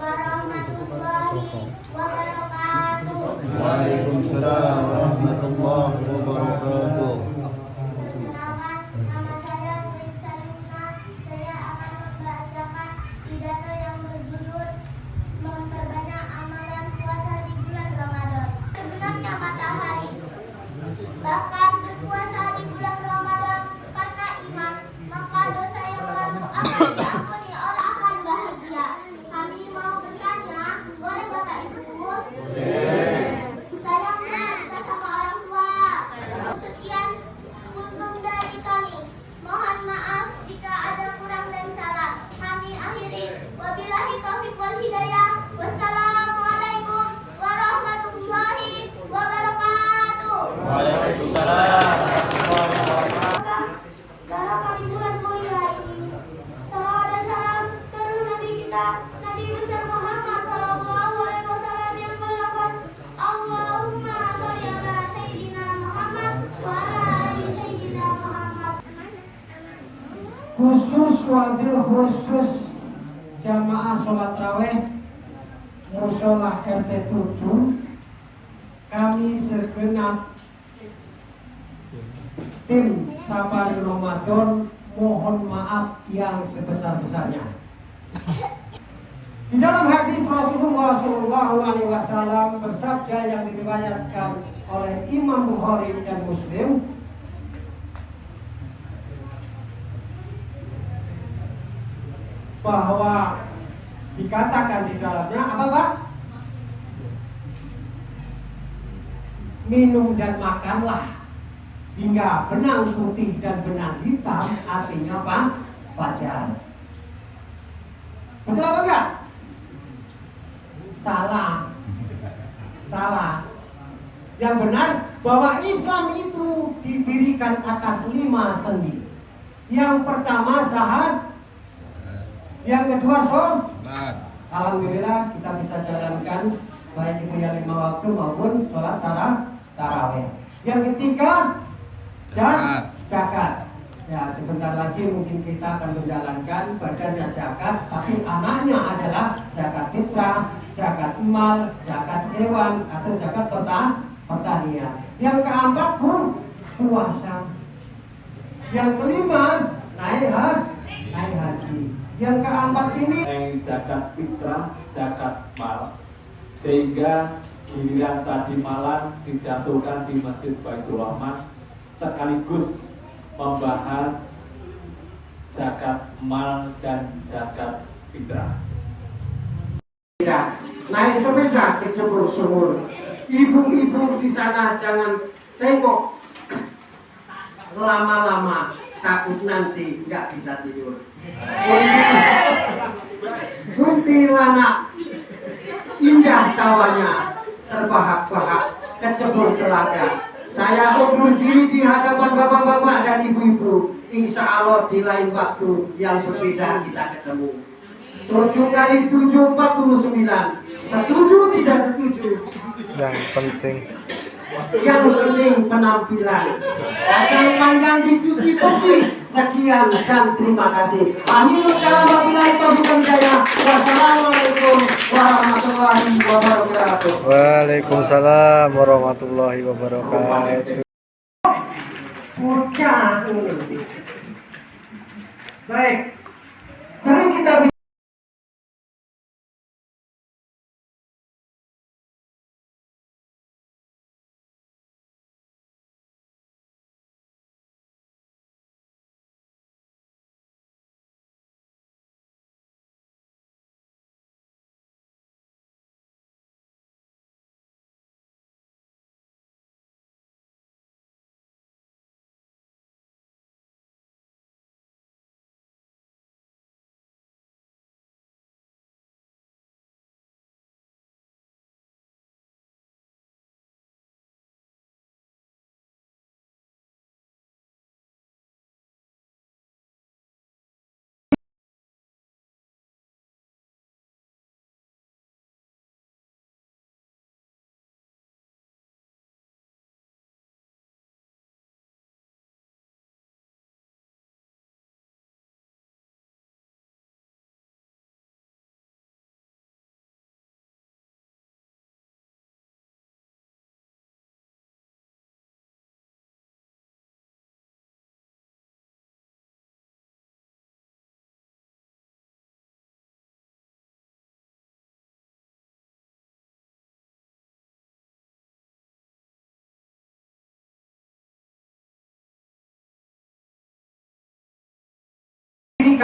warahmatullahi wabarakatuh. Waalaikumsalam warahmatullahi wabarakatuh. Perkenalkan, nama saya Sri Salimah. Saya akan membacakan pidato yang berjudul memperbanyak amalan puasa di bulan Ramadan. Terbenamnya matahari, bahkan berpuasa di bulan Ramadan karena iman, maka dosa yang lalu akan diampuni Allah akan bahagia. Kami mau bertanya, boleh Bapak Ibu? Sayangnya kita sama orang tua. Sekian kultum dari kami. Mohon maaf jika ada kurang dan salah. Kami akhiri. Wabillahi taufiq wal hidayah. Wassalamualaikum warahmatullahi wabarakatuh. Waalaikumsalam. Barokah di bulan mulia ini. Salawat dan salam turun Nabi kita, Nabi besar Muhammad Sallallahu Alaihi Wasallam yang berlafaz Allahumma sholli ala Sayyidina Muhammad wa ala ali Sayyidina Muhammad. Khusus wabil khusus jamaah sholat raweh musola RT 7, kami segenap tim Safari Ramadan mohon maaf yang sebesar-besarnya. Di dalam hadis Rasulullah Shallallahu Alaihi Wasallam bersabda yang diriwayatkan oleh Imam Bukhari dan Muslim, bahwa dikatakan di dalamnya apa Pak? Minum dan makanlah hingga benang putih dan benang hitam, artinya apa? Fajar. Betul apa enggak? Salah. Yang benar bahwa Islam itu didirikan atas 5 sendi. Yang pertama sahat, yang kedua sholat. Alhamdulillah kita bisa jalankan baik itu yang 5 waktu maupun sholat tarawih. Yang ketiga zakat. Ya, sebentar lagi mungkin kita akan menjalankan badannya zakat, tapi anaknya adalah zakat fitrah, zakat mal, zakat hewan, atau zakat pertanian. Yang keempat puasa. Yang kelima naik haji. Yang keempat ini zakat fitrah, zakat mal, sehingga giliran tadi malam dijatuhkan di Masjid Baitur Rahman sekaligus membahas zakat mal dan zakat fitrah. naik sepeda ke sumur. Ibu-ibu di sana jangan tengok lama-lama, takut nanti nggak bisa tidur. Kuntilanak indah tawanya, terbahak-bahak kecebur telaga. Saya undur diri di hadapan bapak-bapak dan ibu-ibu. Insya Allah di lain waktu yang berbeda kita ketemu. 7 kali 7 49. Setuju tidak setuju? Yang penting penampilan. Kacang panjang dicuci bersih. Sekian dan terima kasih. Akhirul kalam wabillahi taufiq wal hidayah. Wassalamualaikum warahmatullahi wabarakatuh. Waalaikumsalam warahmatullahi wabarakatuh. Baik. Sering kita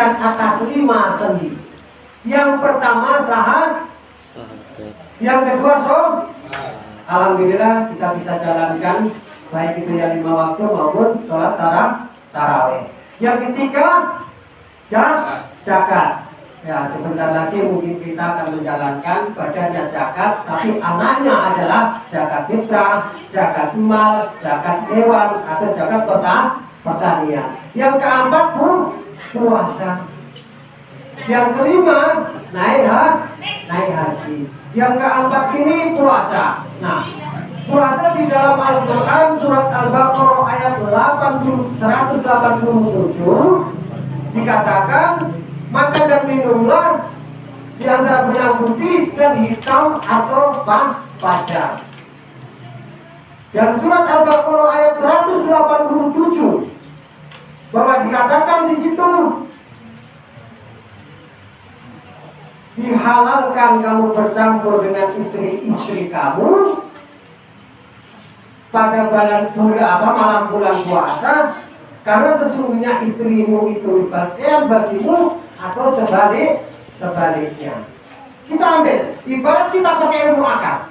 didirikan atas 5 sendi. Yang pertama sahat, yang kedua alhamdulillah kita bisa jalankan baik itu yang 5 waktu maupun sholat tarawih. Yang ketiga zakat. Ya, sebentar lagi mungkin kita akan menjalankan badannya zakat, tapi anaknya adalah zakat fitrah, zakat mal, zakat hewan, atau zakat pertanian. Yang keempat puasa. Yang kelima naik haji. Yang keempat ini puasa. Nah, puasa di dalam Al-Quran surat Al-Baqarah ayat 187 dikatakan, makan dan minumlah di antara benang putih dan hitam atau fajar. Dan surat Al-Baqarah ayat 187 bahwa dikatakan di situ, dihalalkan kamu bercampur dengan istri-istri kamu pada malam bulan puasa, karena sesungguhnya istrimu itu bagian bagimu, atau sebaliknya. Kita ambil, ibarat kita pakai ilmu akal.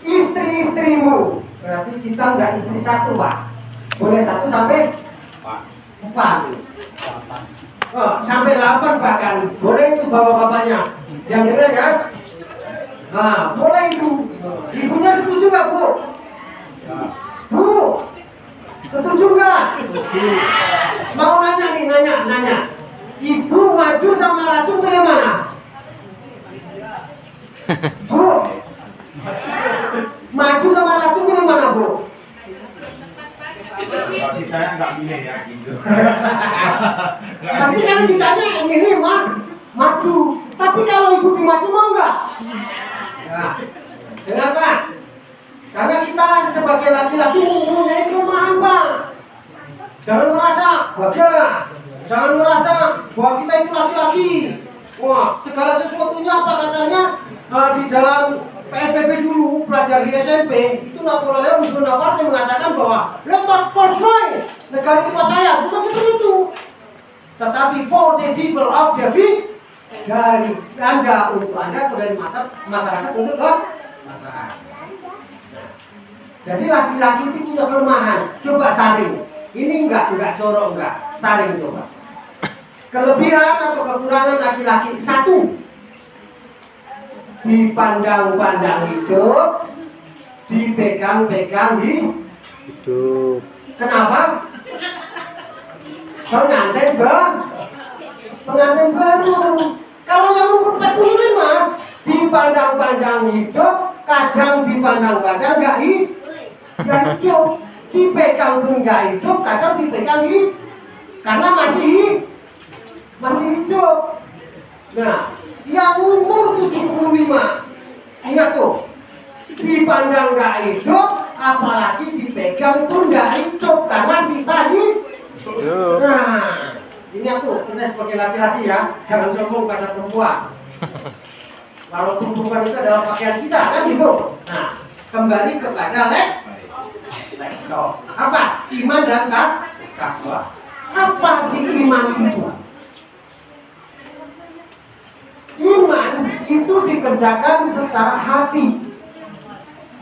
Istri-istrimu, berarti kita enggak istri satu, Pak. Boleh 1 sampai 4. Sampai 8 bahkan. Boleh itu bapak-bapaknya. Yang dengar ya? Nah, boleh itu. Ibunya setuju nggak, Bu? Bu, setuju nggak? Mau nanya nih, nanya. Ibu maju sama racun pilih mana? Bu, maju sama racun pilih mana, Bu? Saya nggak milih ya gitu. Pasti kan ditanya yang ini maju. Tapi kalau ibu dimaju mau nggak? Nah, dengar Pak. Karena kita sebagai laki-laki mempunyai kelemahan, Pak. Jangan merasa bangga. Jangan merasa bahwa kita itu laki-laki. Wah, segala sesuatunya apa katanya di dalam PSBB dulu, pelajar di SMP, itu Napoleon Bonaparte mengatakan bahwa letak kosmoi, negara itu saya, bukan seperti itu. Tetapi for the people of the dari Anda untuk Anda atau dari masyarakat untuk masyarakat. Jadi laki-laki itu punya kelemahan. Coba saring. Ini enggak corok enggak. Saring coba. Kelebihan atau kekurangan laki-laki 1. Dipandang-pandang hidup, dipegang-pegang hidup. Kenapa? Pengantin baru. Kalau yang umur 45 dipandang-pandang hidup, kadang dipandang-pandang enggak hidup. Dipegang pun enggak hidup, kadang dipegang hidup. Karena masih hidup. Nah, yang umur 75, ingat tuh, dipandang nggak hidup, apalagi dipegang pun nggak hidup karena sisa hidup. Nah, ini tuh kita sebagai laki-laki ya, jangan sombong pada perempuan. Kalau perempuan itu adalah pakaian kita kan gitu. Nah, kembali kepada apa? Iman dan takwa. Apa sih iman itu? Iman itu dikerjakan secara hati.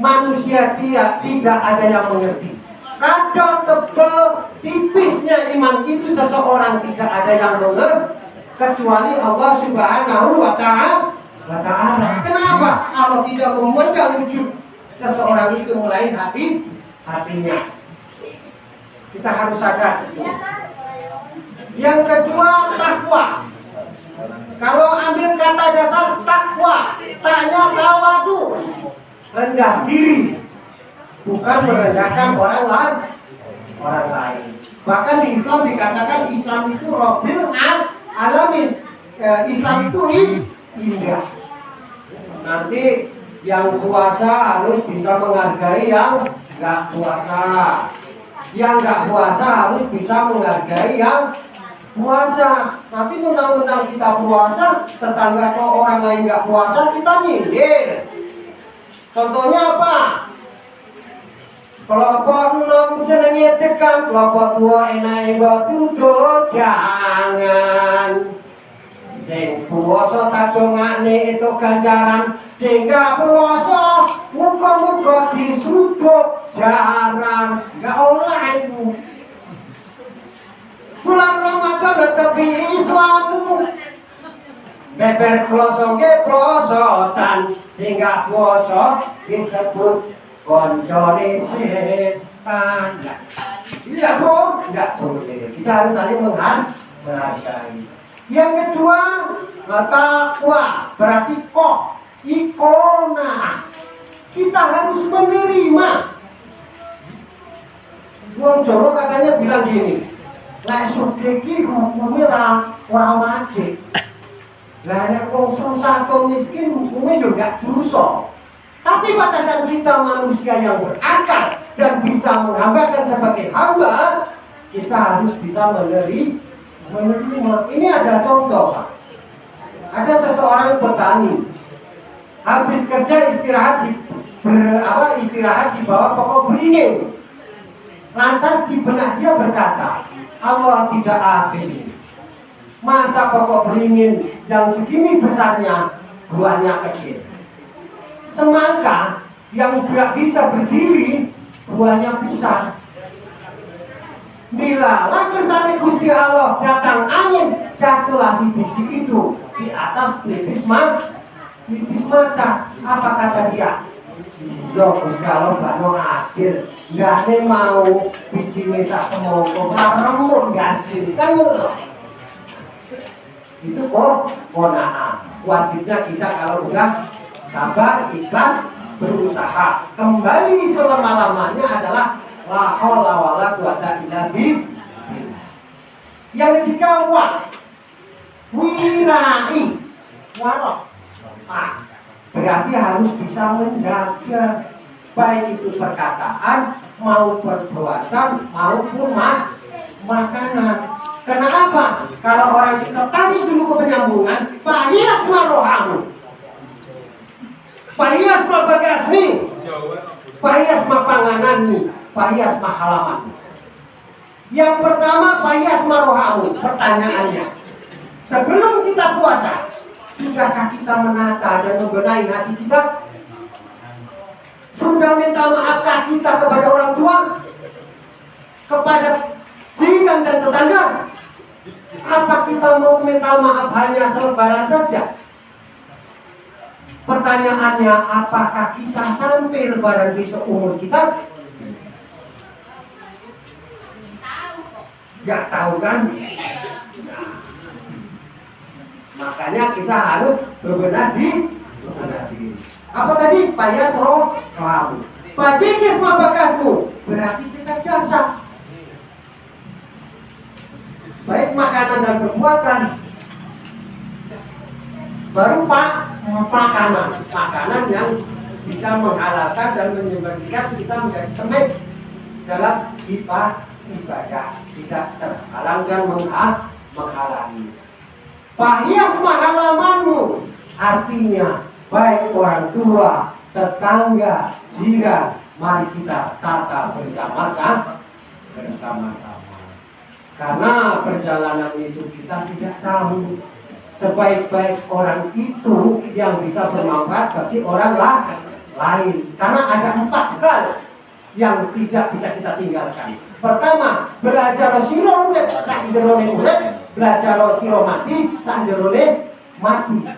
Manusia tidak ada yang mengerti. Kadar tebal tipisnya iman itu seseorang tidak ada yang mengerti kecuali Allah Subhanahu wa Ta'ala. Kenapa? Allah tidak memandang wujud seseorang itu mulai hatinya. Kita harus sadar. Yang kedua, takwa. Kalau ambil kata dasar takwa, taknya tawadu, rendah diri, bukan merendahkan orang lain. Bahkan di Islam dikatakan Islam itu Rabbil Alamin. Islam itu indah. Nanti yang puasa harus bisa menghargai yang nggak puasa. Yang nggak puasa harus bisa menghargai yang puasa. Tapi mentang-mentang kita puasa, tetangga atau orang lain nggak puasa, kita nyindir. Contohnya apa? Kelompok enom jenenge tekan, kelompok tua enae mbok tutur jangan. Sing puasa tadongane itu ganjaran, sing gak puasa muga-muga disuduk jaran. Gak oleh itu. Bulan Ramadan netepi Islammu. Beber kloso nggih prosotan, sing gak puasa disebut koncone setan. Iya bro, enggak boleh. Kita harus saling menghargai. Yang kedua, takwa berarti ikona. Kita harus menerima. Wong Jawa katanya bilang gini, lek sugih ki hukume ora wajib. Lah nek wong susah atau miskin hukumnya juga dosa. Tapi batasan kita manusia yang berakal dan bisa menghambakan sebagai hamba, kita harus bisa menerima. Ini ada contoh, Pak. Ada seseorang petani, habis kerja istirahat di bawah pokok beringin. Lantas di benak dia berkata, Allah tidak adil. Masa pokok beringin yang segini besarnya buahnya kecil. Semangka yang tidak bisa berdiri buahnya besar. Bila kersane Gusti Allah datang angin, jatuhlah si biji itu di atas pelipis mata. Apa kata dia? Yo Gusti Allah bano adil, nggak mau biji mesak semongko, remuk nggak adil kan itu kona'ah. Wajibnya kita kalau udah sabar, ikhlas, berusaha. Kembali selama-lamanya adalah la haula wala quwata illa billah. Yang ketiga wirai. Warok. Berarti harus bisa menjaga baik itu perkataan mau perbuatan maupun makanan. Kenapa? Kalau orang kita tarik dulu ke penyambungan, pahiyas marohamu, pahiyas mabagasmi, pahiyas mapangananmi, pahiyas mahalaman. Yang pertama pahiyas marohamu. Pertanyaannya, sebelum kita puasa, sudahkah kita menata dan membenahi hati kita? Sudah minta maafkah kita kepada orang tua? Kepada jiran dan tetangga? Apa kita mau minta maaf hanya selebaran saja? Pertanyaannya, apakah kita sampai lebaran besok umur kita? Gak tahu kan? Nah, makanya kita harus berbenah diri. Apa tadi? Payas roh kamu. Pajikis mabakasmu. Berarti kita jasa. Baik makanan dan perbuatan. Baru makanan yang bisa menghalalkan dan menyebabkan kita menjadi semit dalam ibadah, tidak terhalangkan menghalangi. Pahiyas mahalamanmu, artinya baik orang tua, tetangga, jiran, mari kita tata bersama-sama. Karena perjalanan itu kita tidak tahu. Sebaik-baik orang itu yang bisa bermanfaat bagi orang lain. Karena ada 4 hal yang tidak bisa kita tinggalkan. Pertama, belajar siro urip sak jerone urip, belajar siro mati sak jerone mati.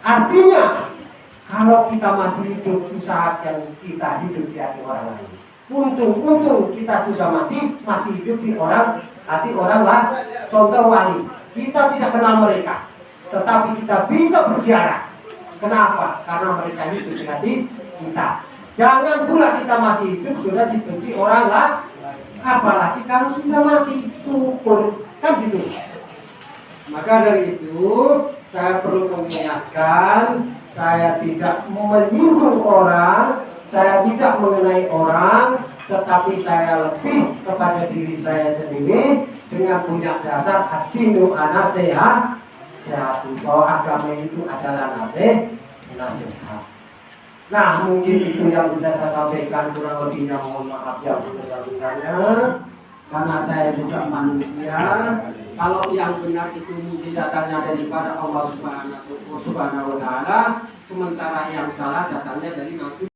Artinya, kalau kita masih hidup, usahakan kita hidup di hati orang lain. Untung kita sudah mati, masih hidup di hati orang lain. Contoh wali, kita tidak kenal mereka, tetapi kita bisa berziarah. Kenapa? Karena mereka hidup di hati kita. Jangan pula kita masih hidup sudah dibenci orang lain, apalagi kalau sudah mati. Syukur, kan gitu. Maka dari itu saya perlu mengingatkan, saya tidak menyinggung orang, saya tidak mengenai orang, tetapi saya lebih kepada diri saya sendiri dengan punya dasar adinu anasehat. Bahwa agama itu adalah nasihat. Nah, mungkin itu yang bisa saya sampaikan, kurang lebihnya mohon maaf yang sebesar-besarnya. Karena saya juga manusia. Kalau yang benar itu mungkin datangnya daripada Allah Subhanahu wa Ta'ala, sementara yang salah datangnya dari nafsu